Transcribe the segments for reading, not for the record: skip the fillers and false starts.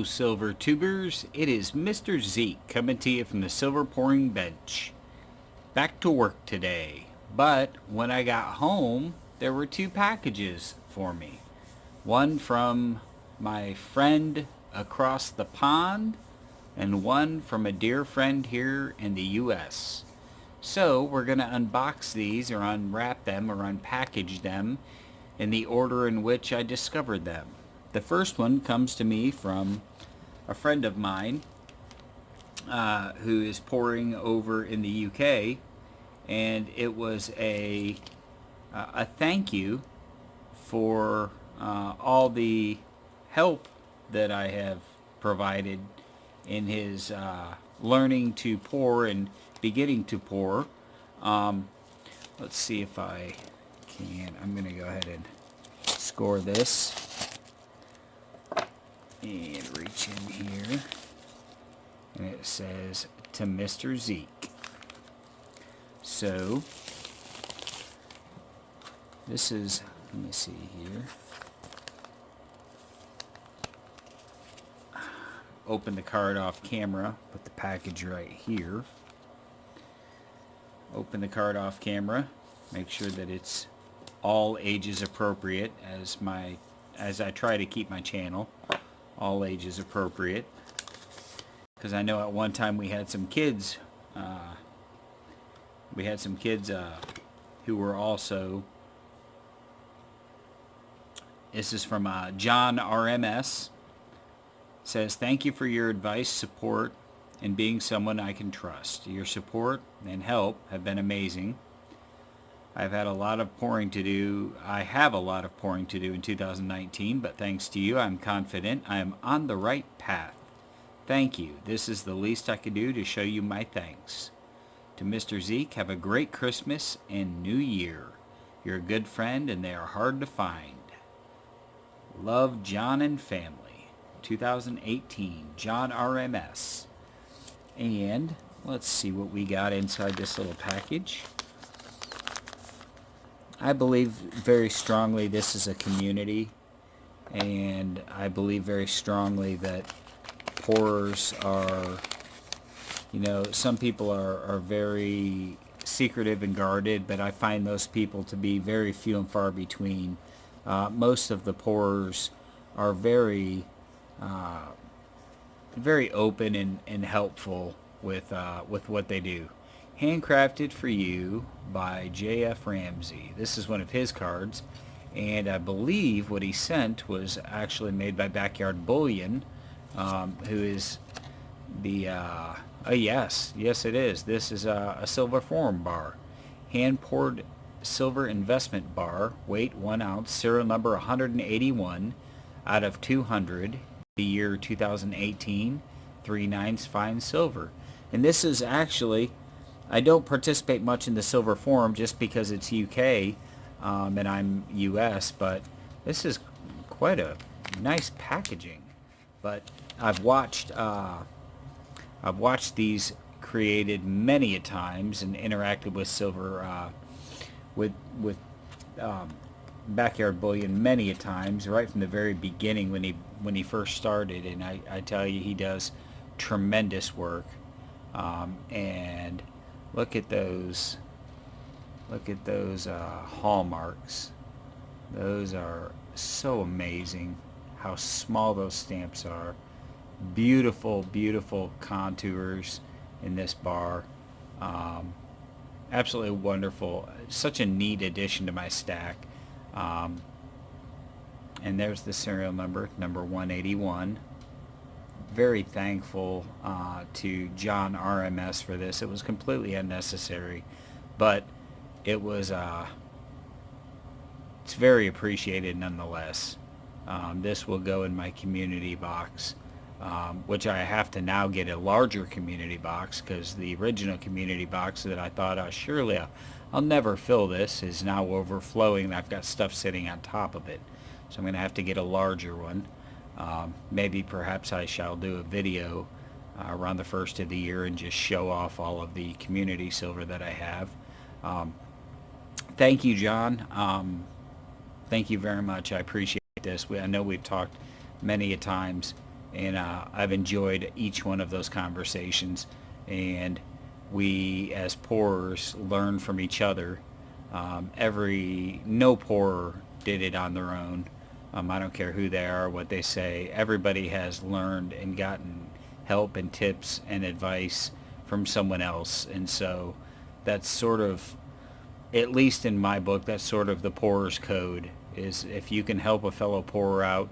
silver tubers, it is Mr. Zeke coming to you from the silver pouring bench. Back to work today, but when I got home, there were two packages for me. One from my friend across the pond, and one from a dear friend here in the U.S. So we're going to unbox these or unwrap them or unpackage them in the order in which I discovered them. The first one comes to me from a friend of mine who is pouring over in the UK, and it was a thank you for all the help that I have provided in his learning to pour and beginning to pour. Let's see if I can. I'm going to go ahead and score this and reach in here, and it says to Mr. Zeke. So this is, let me see here. Open the card off camera, put the package right here. Open the card off camera, make sure that it's all ages appropriate as I try to keep my channel all ages appropriate, because I know at one time we had some kids who were also, this is from jonrms. Says, thank you for your advice, support, and being someone I can trust. Your support and help have been amazing. I have a lot of pouring to do in 2019, but thanks to you, I'm confident I am on the right path. Thank you. This is the least I could do to show you my thanks. To Mr. Zeke, have a great Christmas and New Year. You're a good friend, and they are hard to find. Love, John and family. 2018, John RMS. And let's see what we got inside this little package. I believe very strongly this is a community, and I believe very strongly that pourers are, some people are very secretive and guarded, but I find those people to be very few and far between. Most of the pourers are very open and helpful with what they do. Handcrafted for you by J.F. Ramsey. This is one of his cards, and I believe what he sent was actually made by Backyard Bullion, who is the yes it is. This is a silver forum bar, hand poured silver investment bar, weight 1 ounce, serial number 181 out of 200. The year 2018, 3/9 fine silver. And this is actually, I don't participate much in the silver forum just because it's UK and I'm US, but this is quite a nice packaging. But I've watched these created many a times and interacted with silver with Backyard Bullion many a times, right from the very beginning when he first started, and I tell you, he does tremendous work. And look at those hallmarks. Those are so amazing, how small those stamps are. Beautiful contours in this bar. Absolutely wonderful. Such a neat addition to my stack. And there's the serial number 181. Very thankful to John RMS for this. It was completely unnecessary, but it was it's very appreciated nonetheless. This will go in my community box, which I have to now get a larger community box, because the original community box that I thought surely I'll never fill this is now overflowing, and I've got stuff sitting on top of it. So I'm going to have to get a larger one. Maybe perhaps I shall do a video around the first of the year and just show off all of the community silver that I have. Thank you, John. Thank you very much. I appreciate this. I know we've talked many a times, and I've enjoyed each one of those conversations. And we, as pourers, learn from each other. No pourer did it on their own. I don't care who they are, what they say. Everybody has learned and gotten help and tips and advice from someone else. And so that's sort of, at least in my book, that's sort of the pourer's code, is if you can help a fellow pourer out,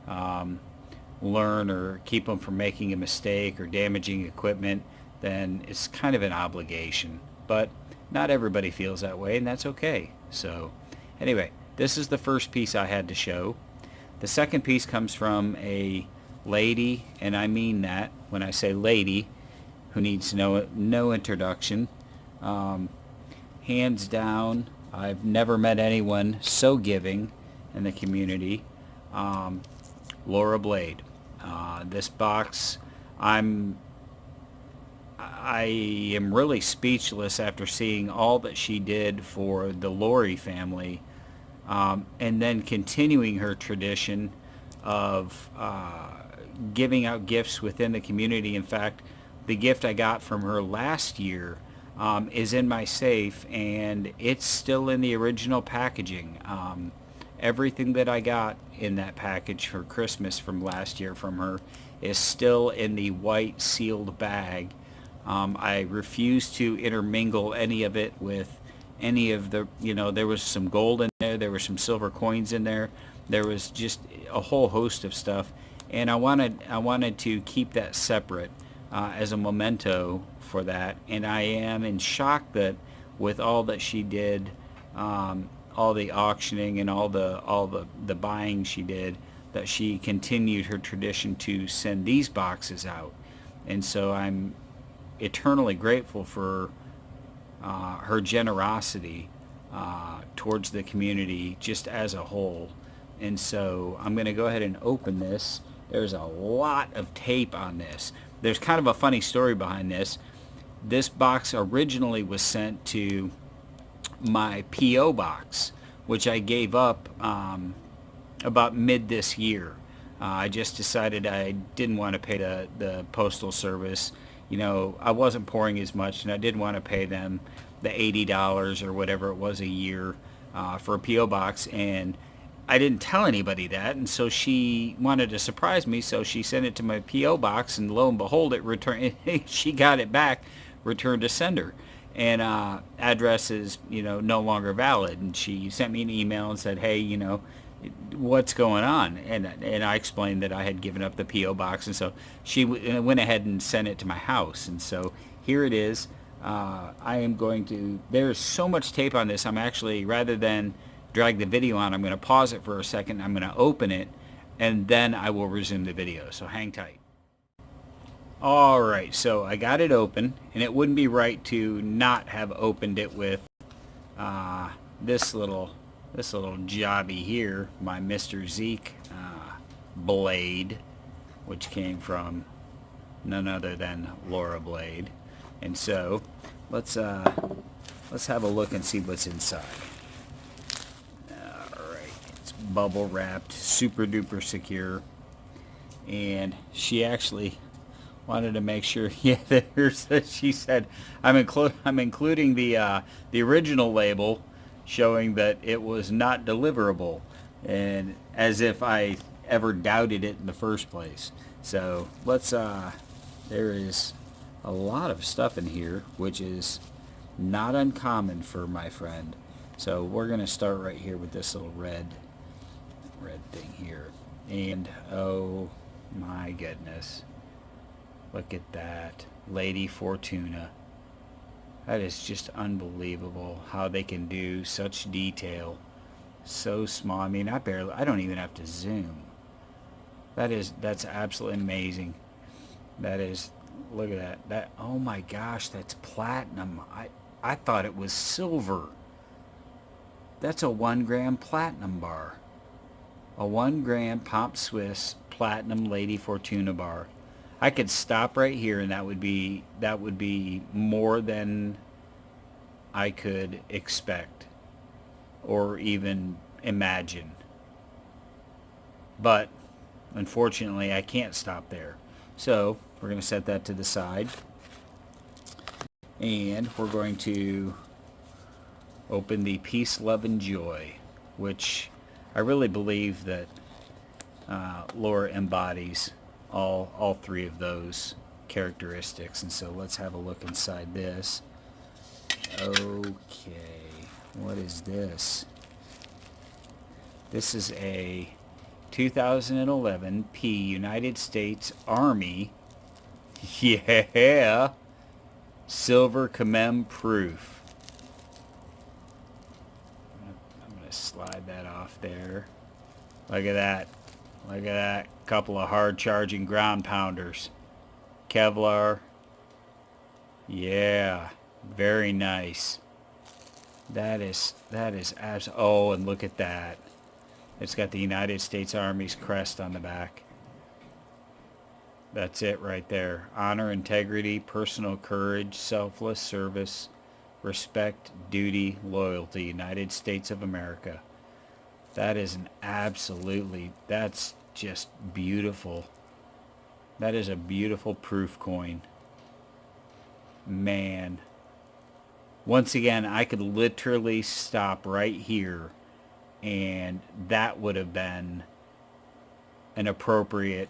um, learn or keep them from making a mistake or damaging equipment, then it's kind of an obligation. But not everybody feels that way, and that's okay. So anyway, this is the first piece I had to show. The second piece comes from a lady, and I mean that when I say lady, who needs no introduction. Um, Hands down, I've never met anyone so giving in the community. Um, Laura Blade. This box, I am really speechless after seeing all that she did for the Lori family, and then continuing her tradition of giving out gifts within the community. In fact, the gift I got from her last year is in my safe, and it's still in the original packaging. Everything that I got in that package for Christmas from last year from her is still in the white sealed bag. I refuse to intermingle any of it with any of the, there was some gold in there were some silver coins in there was just a whole host of stuff, and I wanted to keep that separate as a memento for that. And I am in shock that with all that she did, all the auctioning and all the buying she did, that she continued her tradition to send these boxes out. And so I'm eternally grateful for her generosity towards the community just as a whole. And so I'm going to go ahead and open this. There's a lot of tape on this. There's kind of a funny story behind this. This box originally was sent to my P.O. box, which I gave up about mid this year. I just decided I didn't want to pay the postal service. I wasn't pouring as much, and I didn't want to pay them the $80 or whatever it was a year for a P.O. box. And I didn't tell anybody that, and so she wanted to surprise me, so she sent it to my P.O. box, and lo and behold, it returned. She got it back, returned to sender, and address is no longer valid. And she sent me an email and said, hey, what's going on? And I explained that I had given up the P.O. box, and so she went ahead and sent it to my house. And so here it is. I am going to, there's so much tape on this, I'm actually, rather than drag the video on, I'm going to pause it for a second, I'm going to open it, and then I will resume the video. So hang tight. Alright, so I got it open, and it wouldn't be right to not have opened it with this little jobby here, my Mr. Zeke blade, which came from none other than Laura Blade. And so let's have a look and see what's inside. Alright, it's bubble wrapped, super duper secure, and she actually wanted to make sure. Yeah, she said I'm including the original label showing that it was not deliverable, and as if I ever doubted it in the first place. So let's there is a lot of stuff in here, which is not uncommon for my friend. So we're gonna start right here with this little red thing here, and oh my goodness, look at that, Lady Fortuna. That is just unbelievable how they can do such detail so small. I mean, I don't even have to zoom. That's absolutely amazing. That is, look at that. Oh my gosh, that's platinum. I thought it was silver. That's a 1 gram platinum bar. A 1 gram Pomp Swiss platinum Lady Fortuna bar. I could stop right here, and that would be more than I could expect or even imagine. But unfortunately, I can't stop there. So we're going to set that to the side. And we're going to open the Peace, Love, and Joy, which I really believe that Laura embodies all three of those characteristics. And so let's have a look inside this. Okay, what is this? This is a 2011 P United States Army, yeah, silver commem proof. I'm going to slide that off there. Look at that. Look at that. Couple of hard charging ground pounders. Kevlar. Yeah, very nice. That is oh, and look at that. It's got the United States Army's crest on the back. That's it right there. Honor, integrity, personal courage, selfless service, respect, duty, loyalty, United States of America. That is an absolutely, that's just beautiful. That is a beautiful proof coin. Man. Once again, I could literally stop right here and that would have been an appropriate,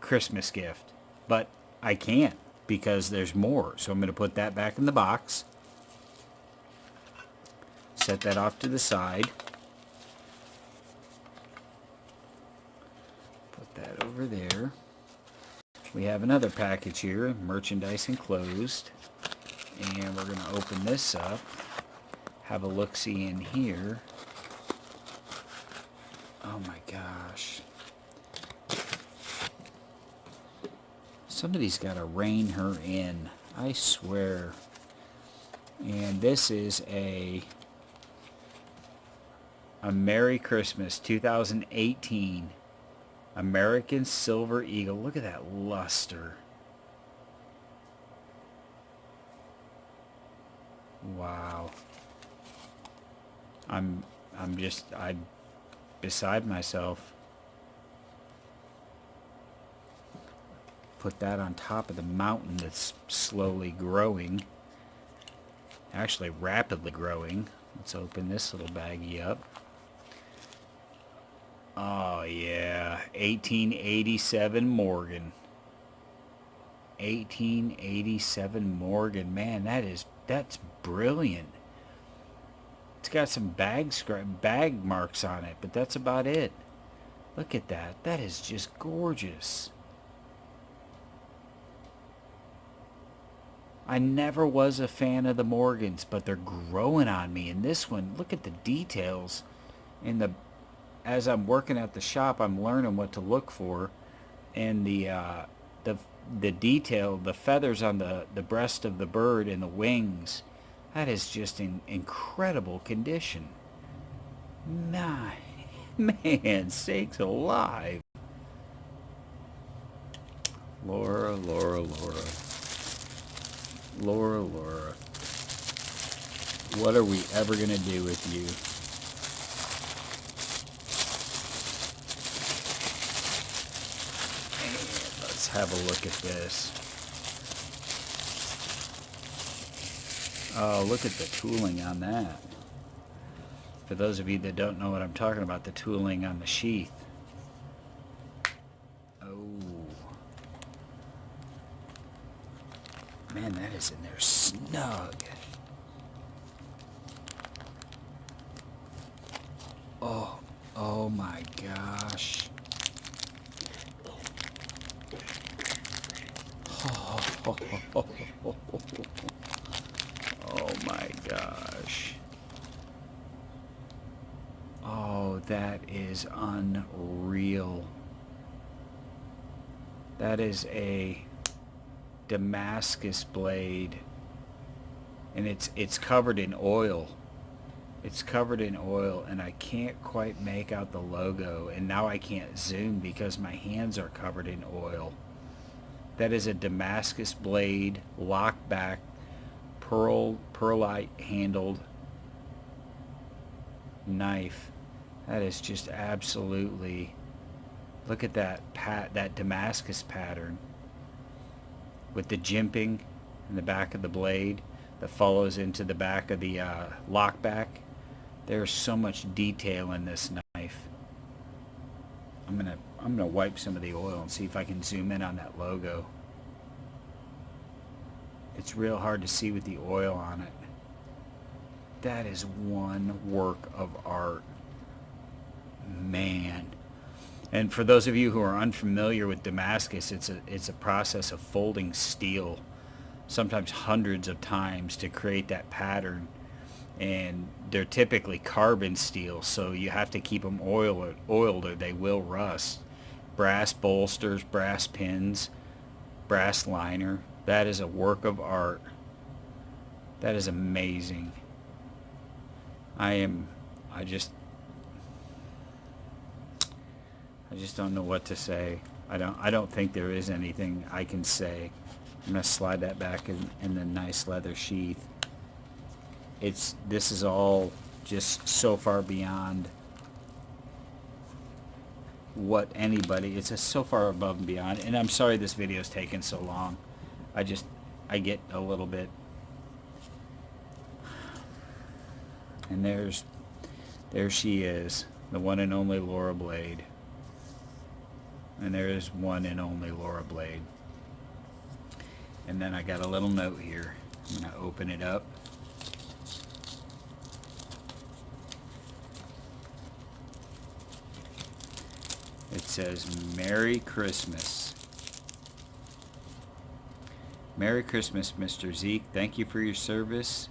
Christmas gift. But I can't because there's more. So I'm going to put that back in the box. Set that off to the side. Put that over there. We have another package here, merchandise enclosed. And we're going to open this up. Have a look-see in here. Oh my gosh. Somebody's got to rein her in. I swear. And this is a Merry Christmas 2018 American Silver Eagle. Look at that luster. Wow. I'm beside myself. Put that on top of the mountain that's slowly growing. Actually rapidly growing. Let's open this little baggie up. Oh yeah, 1887 Morgan. 1887 Morgan. Man, that's brilliant. It's got some bag marks on it, but that's about it. Look at that. That is just gorgeous. I never was a fan of the Morgans, but they're growing on me. And this one, look at the details. As I'm working at the shop, I'm learning what to look for, and the detail, the feathers on the breast of the bird and the wings. That is just in incredible condition. Man, sakes alive. Laura. What are we ever going to do with you? And let's have a look at this. Oh, look at the tooling on that. For those of you that don't know what I'm talking about, the tooling on the sheath. Oh. Man, that is in there snug. Oh my gosh. Oh my gosh. Oh, that is unreal. That is a Damascus blade, and it's covered in oil. It's covered in oil, and I can't quite make out the logo, and now I can't zoom because my hands are covered in oil. That is a Damascus blade, lockback, pearlite handled knife. That is just absolutely Look at that Damascus pattern with the jimping in the back of the blade that follows into the back of the lockback. There's so much detail in this knife. I'm gonna wipe some of the oil and see if I can zoom in on that logo. It's real hard to see with the oil on it. That is one work of art. Man. And for those of you who are unfamiliar with Damascus, it's a process of folding steel, sometimes hundreds of times, to create that pattern. And they're typically carbon steel, so you have to keep them oiled or they will rust. Brass bolsters, brass pins, brass liner. That is a work of art. That is amazing. I just don't know what to say. I don't think there is anything I can say. I'm gonna slide that back in the nice leather sheath. This is all just so far beyond what anybody, it's so far above and beyond. And I'm sorry this video's taken so long. I get a little bit. And there she is, the one and only Laura Blade. And there is one and only Laura Blade. And then I got a little note here. I'm going to open it up. It says, Merry Christmas. Merry Christmas, Mr. Zeke. Thank you for your service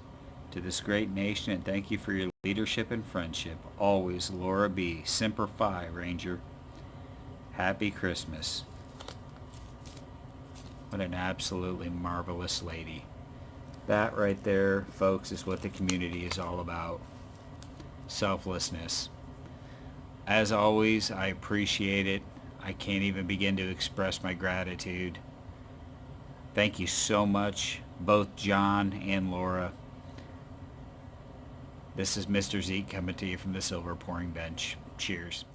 to this great nation, and thank you for your leadership and friendship. Always, Laura B. Semper Fi, Ranger. Happy Christmas. What an absolutely marvelous lady. That right there, folks, is what the community is all about. Selflessness. As always, I appreciate it. I can't even begin to express my gratitude. Thank you so much, both John and Laura. This is Mr. Zeke coming to you from the Silver Pouring Bench. Cheers.